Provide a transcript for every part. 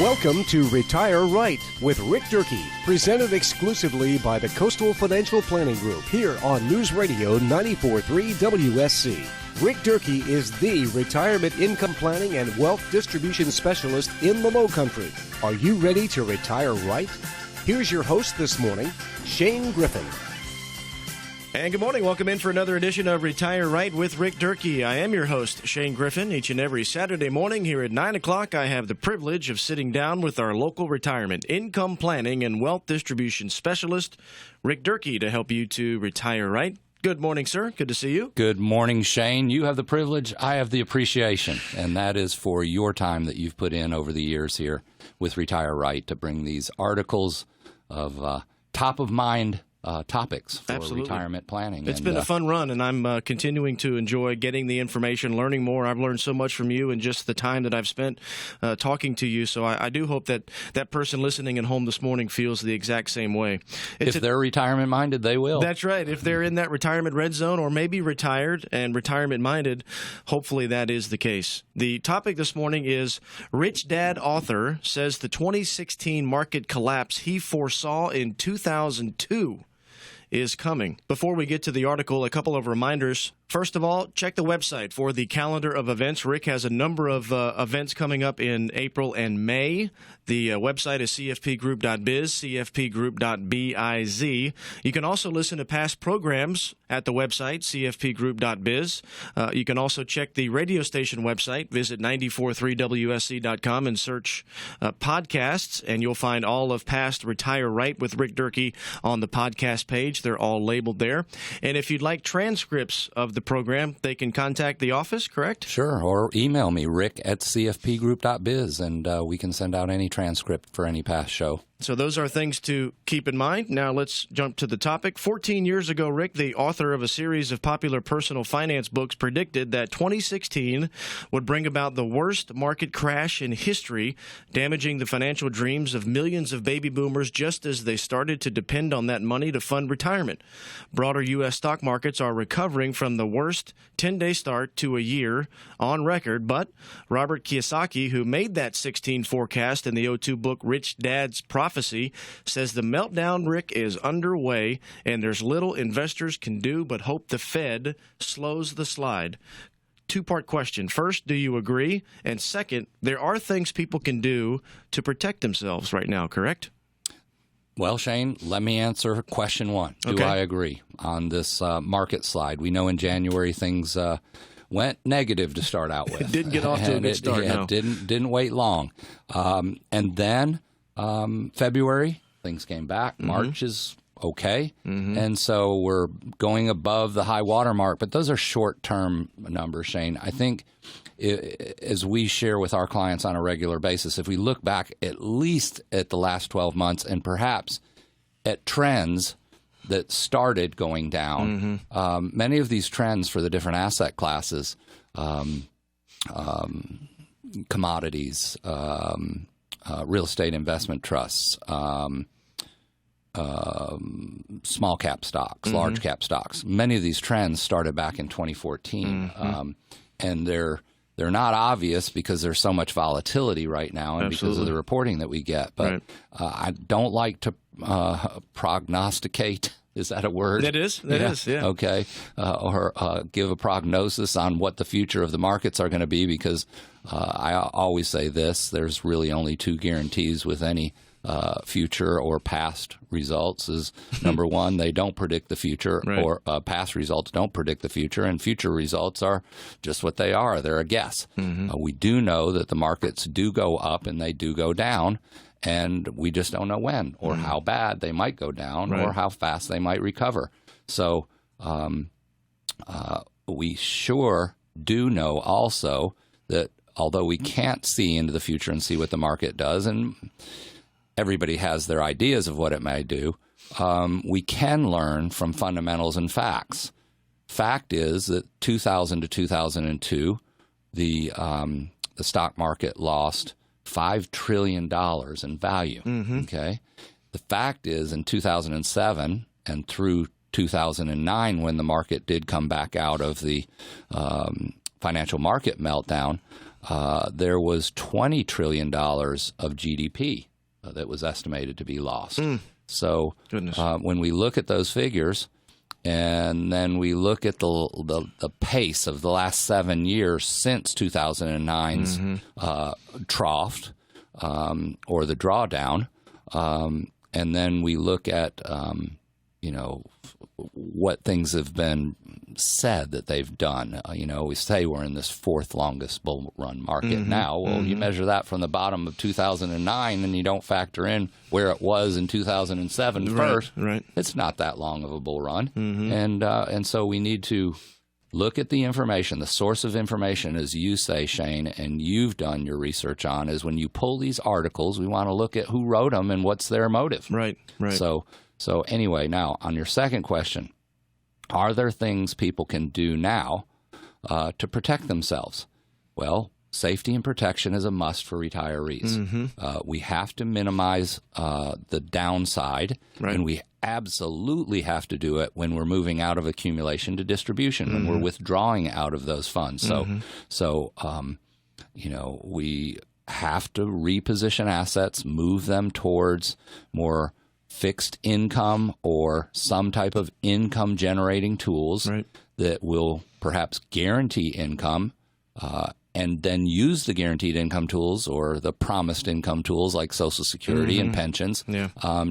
Welcome to Retire Right with Rick Durkee, presented exclusively by the Coastal Financial Planning Group here on News Radio 94.3 WSC. Rick Durkee is the retirement income planning and wealth distribution specialist in the Lowcountry. Are you ready to retire right? Here's your host this morning, Shane Griffin. And good morning. Welcome in for another edition of Retire Right with Rick Durkee. I am your host, Shane Griffin. Each and every Saturday morning here at 9 o'clock, I have the privilege of sitting down with our local retirement income planning and wealth distribution specialist, Rick Durkee, to help you to retire right. Good morning, sir. Good to see you. Good morning, Shane. You have the privilege, I have the appreciation, and that is for your time that you've put in over the years here with Retire Right to bring these articles of top-of-mind topics for retirement planning. It's been a fun run, and I'm continuing to enjoy getting the information, learning more. I've learned so much from you in just the time that I've spent talking to you, so I do hope that that person listening at home this morning feels the exact same way. If they're retirement-minded, they will. That's right. If they're in that retirement red zone or maybe retired and retirement-minded, hopefully that is the case. The topic this morning is Rich Dad author says the 2016 market collapse he foresaw in 2002 is coming. Before we get to the article, a couple of reminders. First of all, check the website for the calendar of events. Rick has a number of events coming up in April and May. The website is cfpgroup.biz, cfpgroup.biz. You can also listen to past programs at the website, cfpgroup.biz. You can also check the radio station website. Visit 943wsc.com and search podcasts, and you'll find all of past Retire Right with Rick Durkee on the podcast page. They're all labeled there. And if you'd like transcripts of the program, they can contact the office, correct? Sure, or email me, rick@cfpgroup.biz, and we can send out any transcript for any past show. So those are things to keep in mind. Now let's jump to the topic. 14 years ago, Rick, the author of a series of popular personal finance books, predicted that 2016 would bring about the worst market crash in history, damaging the financial dreams of millions of baby boomers just as they started to depend on that money to fund retirement. Broader U.S. stock markets are recovering from the worst 10-day start to a year on record, but Robert Kiyosaki, who made that 16 forecast in the '02 book Rich Dad's Prophecy, says the meltdown, Rick, is underway, and there's little investors can do but hope the Fed slows the slide. Two-part question. First, do you agree? And second, there are things people can do to protect themselves right now, correct? Well, Shane, let me answer question one. Do I agree on this market slide? We know in January things went negative to start out with. It didn't get off to a good start. It didn't wait long. And then February, things came back. March is okay. And so we're going above the high water mark. But those are short-term numbers, Shane. I think as we share with our clients on a regular basis, if we look back at least at the last 12 months and perhaps at trends that started going down, many of these trends for the different asset classes, commodities, real estate investment trusts, small cap stocks, large cap stocks. Many of these trends started back in 2014, and they're not obvious because there's so much volatility right now and because of the reporting that we get. But I don't like to prognosticate. Is that a word? That is. That is. Yeah. Okay. Or give a prognosis on what the future of the markets are going to be, because I always say this: there's really only two guarantees with any future or past results. Is number one, they don't predict the future, or past results don't predict the future, and future results are just what they are. They're a guess. We do know that the markets do go up and they do go down, and we just don't know when or how bad they might go down or how fast they might recover. So we sure do know also that although we can't see into the future and see what the market does, and everybody has their ideas of what it may do, we can learn from fundamentals and facts. Fact is that 2000 to 2002, the stock market lost $5 trillion in value. Okay, the fact is in 2007 and through 2009, when the market did come back out of the financial market meltdown, there was $20 trillion of GDP that was estimated to be lost. So when we look at those figures, and then we look at the pace of the last 7 years since 2009's trough or the drawdown, and then we look at what things have been said that they've done. We say we're in this fourth longest bull run market now. Well, you measure that from the bottom of 2009 and you don't factor in where it was in 2007 first. Right. It's not that long of a bull run. And so we need to look at the information. The source of information, as you say, Shane, and you've done your research on, is when you pull these articles, we want to look at who wrote them and what's their motive. Right. So anyway, now on your second question, are there things people can do now to protect themselves? Well, safety and protection is a must for retirees. We have to minimize the downside, and we absolutely have to do it when we're moving out of accumulation to distribution, when we're withdrawing out of those funds. So we have to reposition assets, move them towards more fixed income or some type of income generating tools that will perhaps guarantee income, and then use the guaranteed income tools or the promised income tools like Social Security and pensions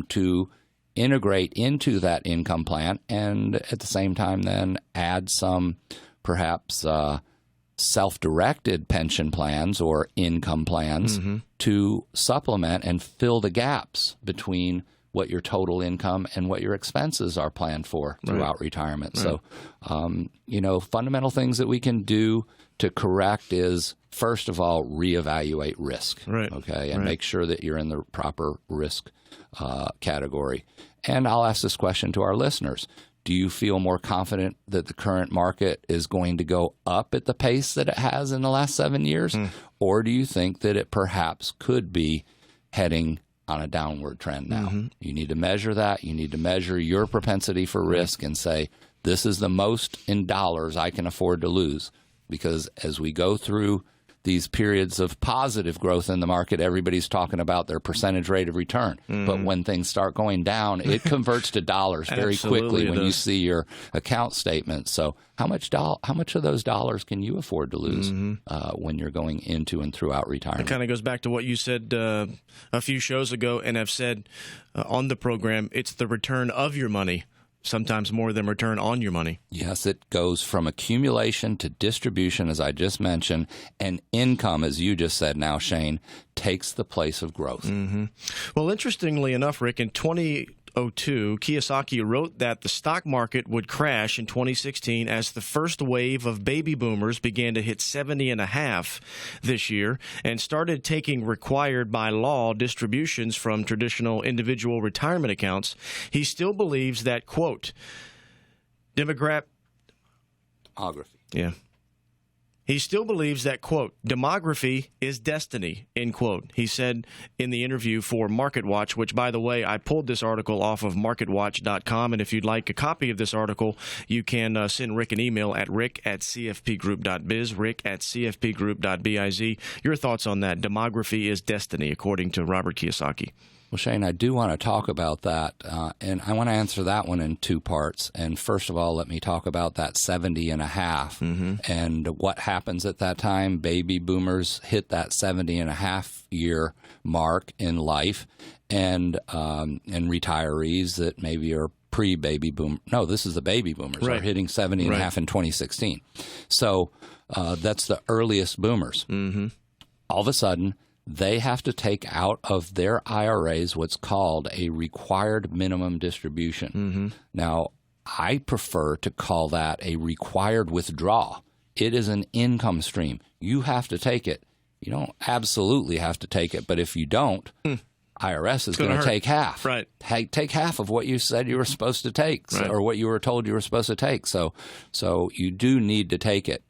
to integrate into that income plan, and at the same time then add some perhaps self-directed pension plans or income plans to supplement and fill the gaps between what your total income and what your expenses are planned for throughout retirement. So, fundamental things that we can do to correct is, first of all, reevaluate risk. And make sure that you're in the proper risk category. And I'll ask this question to our listeners. Do you feel more confident that the current market is going to go up at the pace that it has in the last 7 years? Or do you think that it perhaps could be heading on a downward trend now? You need to measure that. You need to measure your propensity for risk and say, this is the most in dollars I can afford to lose. Because as we go through these periods of positive growth in the market, everybody's talking about their percentage rate of return. But when things start going down, it converts to dollars very quickly when you see your account statement. So how much of those dollars can you afford to lose when you're going into and throughout retirement? It kind of goes back to what you said a few shows ago, and I've said on the program, it's the return of your money, sometimes more than return on your money. Yes, it goes from accumulation to distribution, as I just mentioned, and income, as you just said now, Shane, takes the place of growth. Well, interestingly enough, Rick, in 2002, Kiyosaki wrote that the stock market would crash in 2016 as the first wave of baby boomers began to hit 70 and a half this year and started taking required by law distributions from traditional individual retirement accounts. He still believes that, quote, demography. He still believes that, quote, demography is destiny, end quote. He said in the interview for MarketWatch, which, by the way, I pulled this article off of marketwatch.com, and if you'd like a copy of this article, you can send Rick an email at rick@cfpgroup.biz, rick@cfpgroup.biz. Your thoughts on that? Demography is destiny, according to Robert Kiyosaki. Well, Shane, I do want to talk about that, and I want to answer that one in two parts. And first of all, let me talk about that 70 and a half and what happens at that time. Baby boomers hit that 70 and a half year mark in life, and retirees that maybe are pre-baby boom. No, this is the baby boomers are hitting 70 and a half in 2016. So that's the earliest boomers. All of a sudden, they have to take out of their IRAs what's called a required minimum distribution. Now, I prefer to call that a required withdrawal. It is an income stream. You have to take it. You don't absolutely have to take it, but if you don't, IRS is going to take half. Take half of what you said you were supposed to take, or what you were told you were supposed to take. So you do need to take it.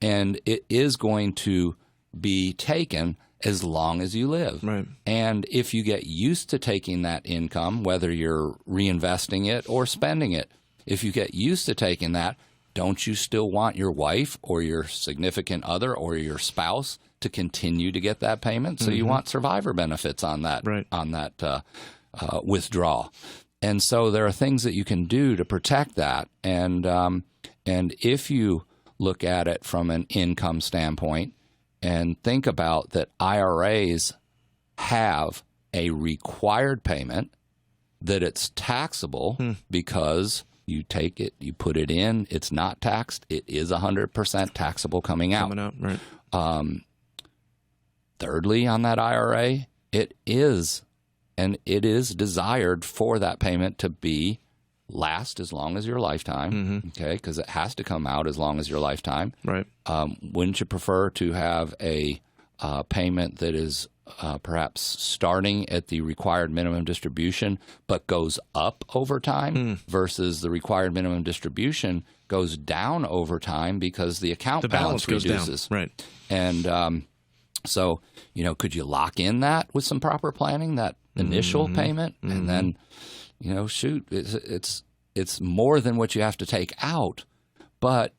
And it is going to be taken as long as you live. And if you get used to taking that income, whether you're reinvesting it or spending it, if you get used to taking that, don't you still want your wife or your significant other or your spouse to continue to get that payment? So you want survivor benefits on that withdrawal. And so there are things that you can do to protect that. And if you look at it from an income standpoint and think about that IRAs have a required payment, that it's taxable because you take it, you put it in, it's not taxed, it is 100% taxable coming out. Right. Thirdly, on that IRA, it is desired for that payment to be last as long as your lifetime, okay, because it has to come out as long as your lifetime. Right. Wouldn't you prefer to have a payment that is perhaps starting at the required minimum distribution but goes up over time versus the required minimum distribution goes down over time because the account balance reduces? Right. And so, could you lock in that with some proper planning, that initial payment, and then, it's more than what you have to take out, but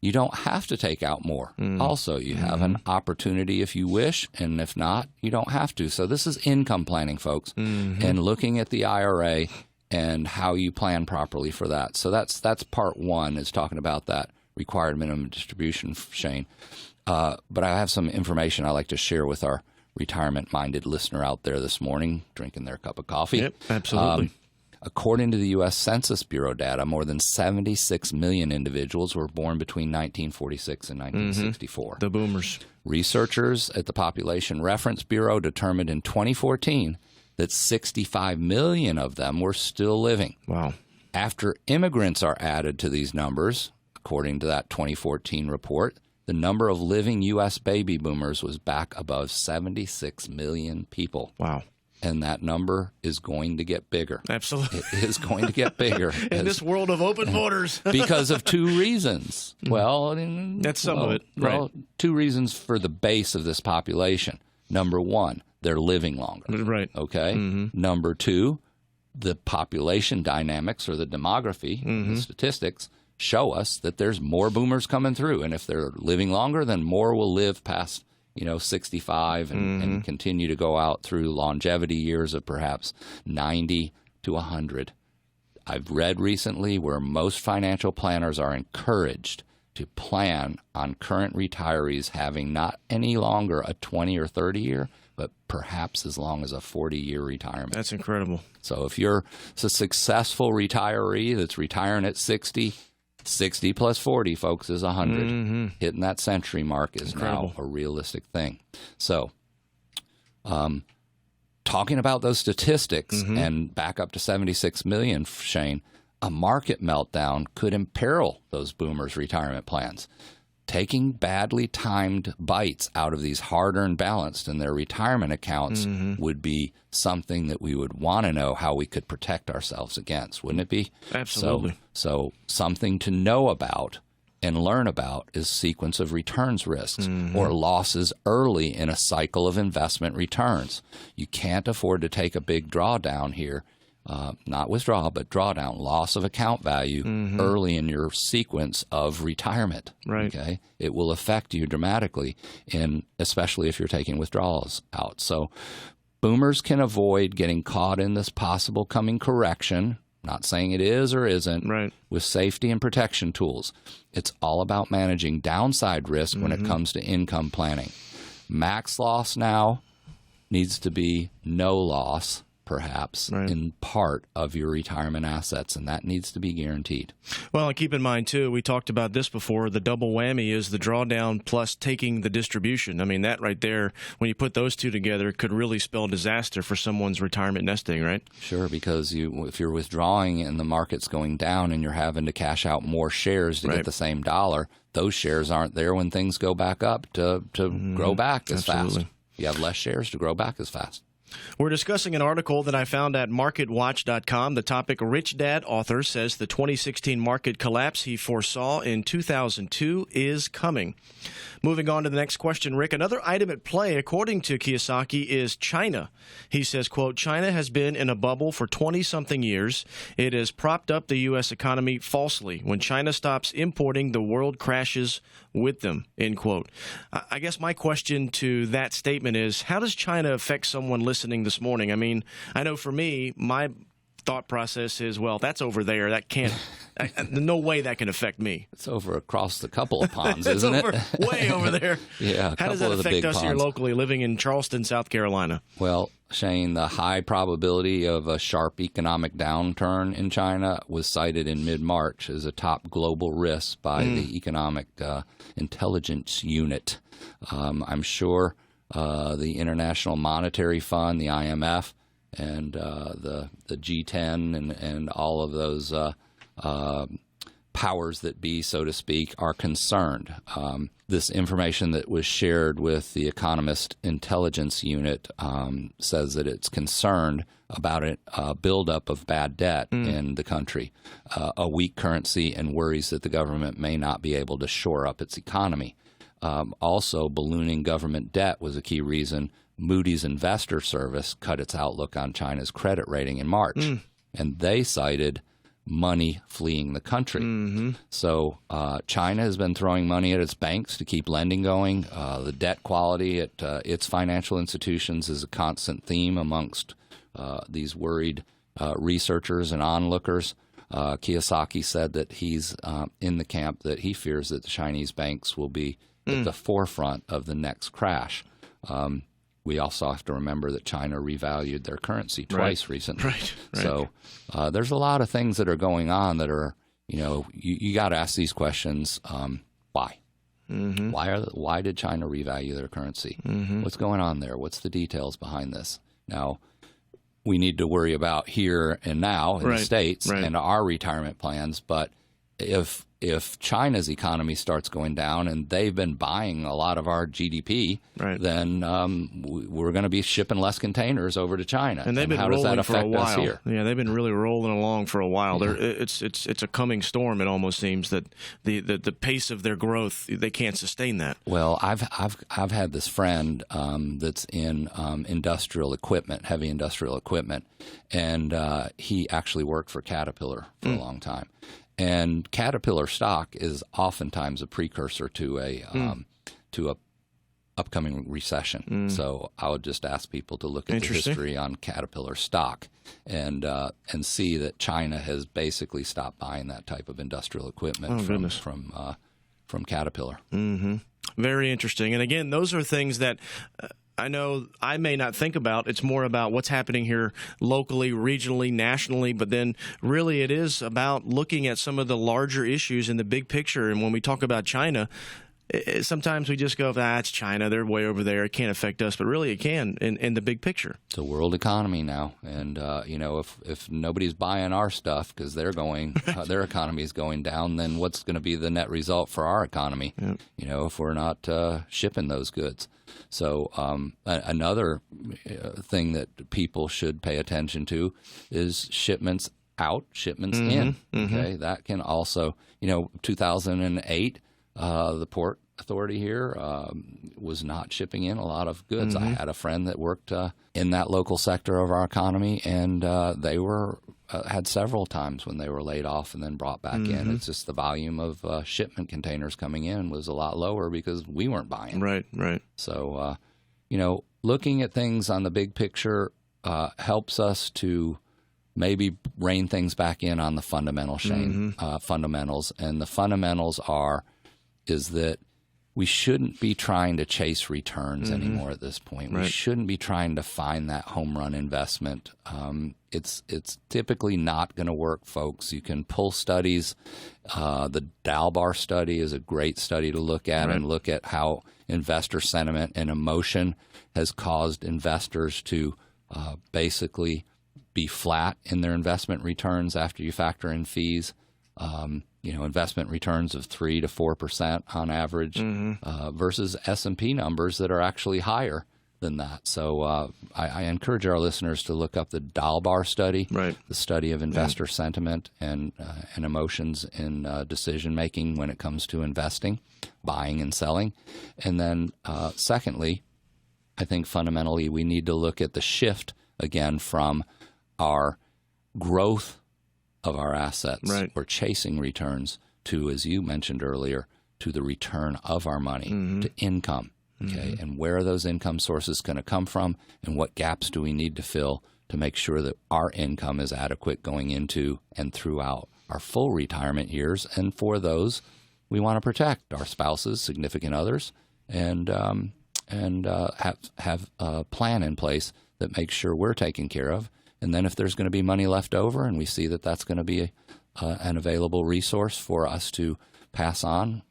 you don't have to take out more. Also, you have an opportunity if you wish, and if not, you don't have to. So this is income planning, folks, and looking at the IRA and how you plan properly for that. So that's part one, is talking about that required minimum distribution, Shane. But I have some information I'd like to share with our retirement-minded listener out there this morning, drinking their cup of coffee. Yep, absolutely. According to the U.S. Census Bureau data, more than 76 million individuals were born between 1946 and 1964. The boomers. Researchers at the Population Reference Bureau determined in 2014 that 65 million of them were still living. Wow. After immigrants are added to these numbers, according to that 2014 report, the number of living U.S. baby boomers was back above 76 million people. Wow. And that number is going to get bigger. Absolutely. It is going to get bigger. In this world of open borders. Because of two reasons. Well, that's some of it. Right. Well, two reasons for the base of this population. Number one, they're living longer. Right. Okay? Number two, the population dynamics or the demography, the statistics, show us that there's more boomers coming through. And if they're living longer, then more will live past 65 and continue to go out through longevity years of perhaps 90 to 100. I've read recently where most financial planners are encouraged to plan on current retirees having not any longer a 20 or 30 year, but perhaps as long as a 40-year retirement. That's incredible. So if you're a successful retiree that's retiring at 60 plus 40, folks, is 100. Hitting that century mark is now a realistic thing. So talking about those statistics and back up to 76 million, Shane, a market meltdown could imperil those boomers' retirement plans. Taking badly timed bites out of these hard-earned balance in their retirement accounts would be something that we would want to know how we could protect ourselves against, wouldn't it be? Absolutely. So something to know about and learn about is sequence of returns risks or losses early in a cycle of investment returns. You can't afford to take a big drawdown here. Not withdrawal, but drawdown, loss of account value early in your sequence of retirement. Right. Okay, it will affect you dramatically, especially if you're taking withdrawals out. So boomers can avoid getting caught in this possible coming correction. Not saying it is or isn't. Right. With safety and protection tools. It's all about managing downside risk when it comes to income planning. Max loss now needs to be no loss, perhaps, in part of your retirement assets, and that needs to be guaranteed. Well, and keep in mind, too, we talked about this before, the double whammy is the drawdown plus taking the distribution. I mean, that right there, when you put those two together, could really spell disaster for someone's retirement nesting, right? Sure, because if you're withdrawing and the market's going down and you're having to cash out more shares to get the same dollar, those shares aren't there when things go back up to grow back as fast. You have less shares to grow back as fast. We're discussing an article that I found at MarketWatch.com. The topic, Rich Dad author says the 2016 market collapse he foresaw in 2002 is coming. Moving on to the next question, Rick. Another item at play, according to Kiyosaki, is China. He says, quote, China has been in a bubble for 20-something years. It has propped up the U.S. economy falsely. When China stops importing, the world crashes with them, end quote. I guess my question to that statement is, how does China affect someone listening this morning? I mean, I know for me, my thought process is, well, that's over there. That can't, no way that can affect me. It's over across the couple of ponds, isn't it? Way over there. Yeah. How does that affect us here locally, living in Charleston, South Carolina? Well, Shane, the high probability of a sharp economic downturn in China was cited in mid-March as a top global risk by the Economic Intelligence Unit. I'm sure the International Monetary Fund, the IMF, and the G10 and all of those powers that be, so to speak, are concerned. This information that was shared with the Economist Intelligence Unit says that it's concerned about a buildup of bad debt in the country, a weak currency, and worries that the government may not be able to shore up its economy. Also, ballooning government debt was a key reason Moody's Investor Service cut its outlook on China's credit rating in March, and they cited money fleeing the country. So China has been throwing money at its banks to keep lending going. The debt quality at its financial institutions is a constant theme amongst these worried researchers and onlookers. Kiyosaki said that he's in the camp that he fears that the Chinese banks will be at the forefront of the next crash. We also have to remember that China revalued their currency twice recently. Right. So there's a lot of things that are going on that are, you got to ask these questions. Why? Why did China revalue their currency? What's going on there? What's the details behind this? Now, we need to worry about here and now in the States and our retirement plans. But if China's economy starts going down and they've been buying a lot of our GDP, then we're going to be shipping less containers over to China. And they've been rolling for a while. Here? Yeah, they've been really rolling along for a while. It's a coming storm. It almost seems that the pace of their growth, they can't sustain that. Well, I've had this friend that's in industrial equipment, heavy industrial equipment, and he actually worked for Caterpillar for a long time. And Caterpillar stock is oftentimes a precursor to a upcoming recession. So I would just ask people to look at the history on Caterpillar stock and see that China has basically stopped buying that type of industrial equipment from Caterpillar. Very interesting. And again, those are things that I know I may not think about. It's more about what's happening here locally, regionally, nationally, but then really it is about looking at some of the larger issues in the big picture. And when we talk about China, sometimes we just go, it's China, they're way over there, it can't affect us, but really it can in the big picture. It's a world economy now, and if nobody's buying our stuff because they're going, their economy is going down, then what's going to be the net result for our economy? If we're not shipping those goods. So another thing that people should pay attention to is shipments out, shipments in. Okay, that can also, 2008. The Port Authority here was not shipping in a lot of goods. I had a friend that worked in that local sector of our economy, and they had several times when they were laid off and then brought back in. It's just the volume of shipment containers coming in was a lot lower because we weren't buying. Right. So, looking at things on the big picture helps us to maybe rein things back in on the fundamentals, Shane. Fundamentals, and the fundamentals is that we shouldn't be trying to chase returns anymore at this point. We shouldn't be trying to find that home run investment. It's typically not going to work, folks. You can pull studies. The Dalbar study is a great study to look at and look at how investor sentiment and emotion has caused investors to basically be flat in their investment returns after you factor in fees. Investment returns of 3 to 4% on average versus S&P numbers that are actually higher than that. So I encourage our listeners to look up the Dalbar study, right, the study of investor sentiment and emotions in decision making when it comes to investing, buying and selling. And then secondly, I think fundamentally we need to look at the shift again from our growth of our assets right, or chasing returns to, as you mentioned earlier, to the return of our money, to income. Okay, and where are those income sources going to come from, and what gaps do we need to fill to make sure that our income is adequate going into and throughout our full retirement years? And for those, we want to protect our spouses, significant others, and have a plan in place that makes sure we're taken care of. And then if there's going to be money left over, and we see that that's going to be an available resource for us to pass on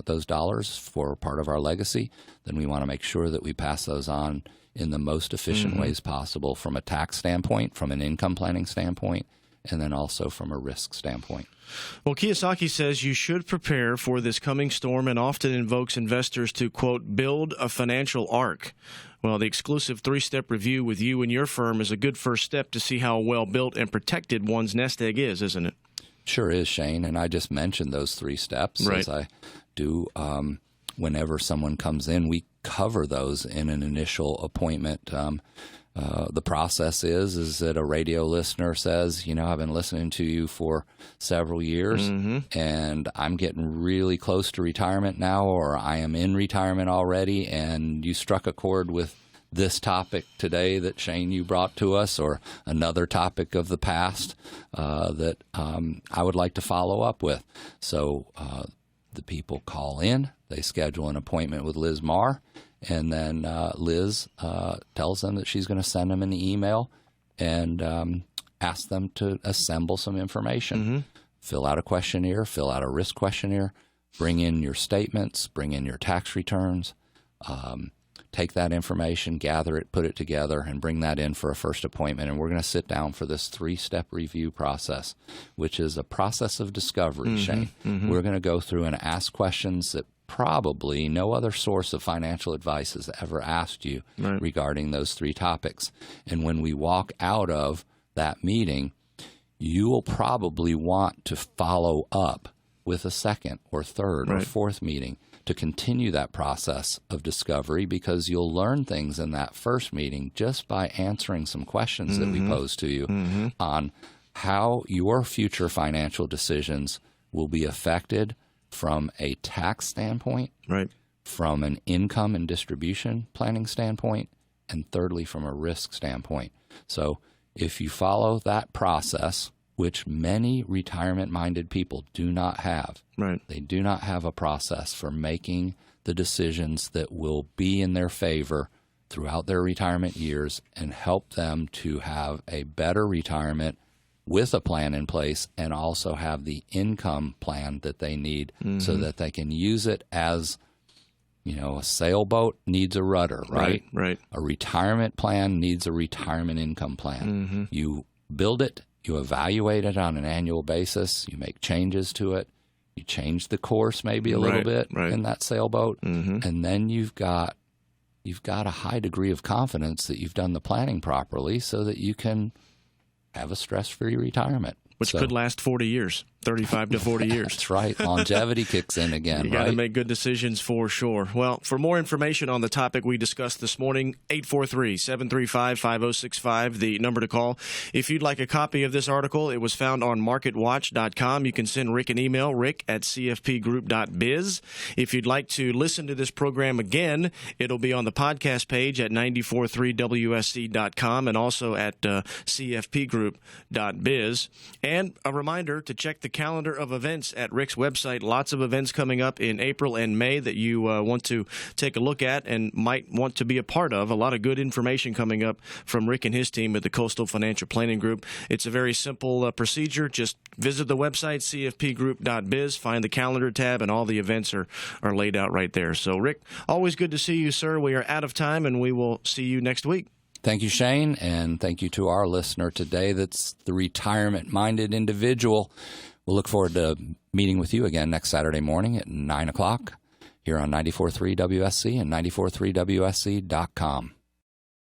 those dollars for part of our legacy, then we want to make sure that we pass those on in the most efficient ways possible from a tax standpoint, from an income planning standpoint, and then also from a risk standpoint. Well, Kiyosaki says you should prepare for this coming storm and often invokes investors to, quote, build a financial ark. Well, the exclusive 3-step review with you and your firm is a good first step to see how well built and protected one's nest egg is, isn't it? Sure is, Shane, and I just mentioned those 3 steps as I do whenever someone comes in. We cover those in an initial appointment. The process is that a radio listener says, I've been listening to you for several years, and I'm getting really close to retirement now, or I am in retirement already, and you struck a chord with this topic today that, Shane, you brought to us, or another topic of the past that I would like to follow up with. So the people call in, they schedule an appointment with Liz Marr, and then Liz tells them that she's going to send them an email and ask them to assemble some information. Fill out a questionnaire, fill out a risk questionnaire, bring in your statements, bring in your tax returns, take that information, gather it, put it together, and bring that in for a first appointment. And we're going to sit down for this 3-step review process, which is a process of discovery, Shane. We're going to go through and ask questions that probably no other source of financial advice has ever asked you regarding those 3 topics. And when we walk out of that meeting, you will probably want to follow up with a second or third or fourth meeting to continue that process of discovery, because you'll learn things in that first meeting just by answering some questions that we pose to you on how your future financial decisions will be affected from a tax standpoint, from an income and distribution planning standpoint, and thirdly, from a risk standpoint. So if you follow that process, which many retirement-minded people do not have. They do not have a process for making the decisions that will be in their favor throughout their retirement years and help them to have a better retirement with a plan in place, and also have the income plan that they need so that they can use it as, a sailboat needs a rudder, right? A retirement plan needs a retirement income plan. You build it, you evaluate it on an annual basis, you make changes to it, you change the course maybe a little bit in that sailboat, and then you've got a high degree of confidence that you've done the planning properly so that you can have a stress-free retirement. Which could last 40 years, 35 to 40 years. That's right. Longevity kicks in again, You got to make good decisions for sure. Well, for more information on the topic we discussed this morning, 843-735-5065, the number to call. If you'd like a copy of this article, it was found on marketwatch.com. You can send Rick an email, rick@cfpgroup.biz. If you'd like to listen to this program again, it'll be on the podcast page at 943wsc.com and also at cfpgroup.biz. And a reminder to check the calendar of events at Rick's website. Lots of events coming up in April and May that you want to take a look at and might want to be a part of. A lot of good information coming up from Rick and his team at the Coastal Financial Planning Group. It's a very simple procedure. Just visit the website, cfpgroup.biz, find the calendar tab, and all the events are laid out right there. So, Rick, always good to see you, sir. We are out of time, and we will see you next week. Thank you, Shane, and thank you to our listener today that's the retirement-minded individual. We'll look forward to meeting with you again next Saturday morning at 9 o'clock here on 94.3 WSC and 94.3WSC.com.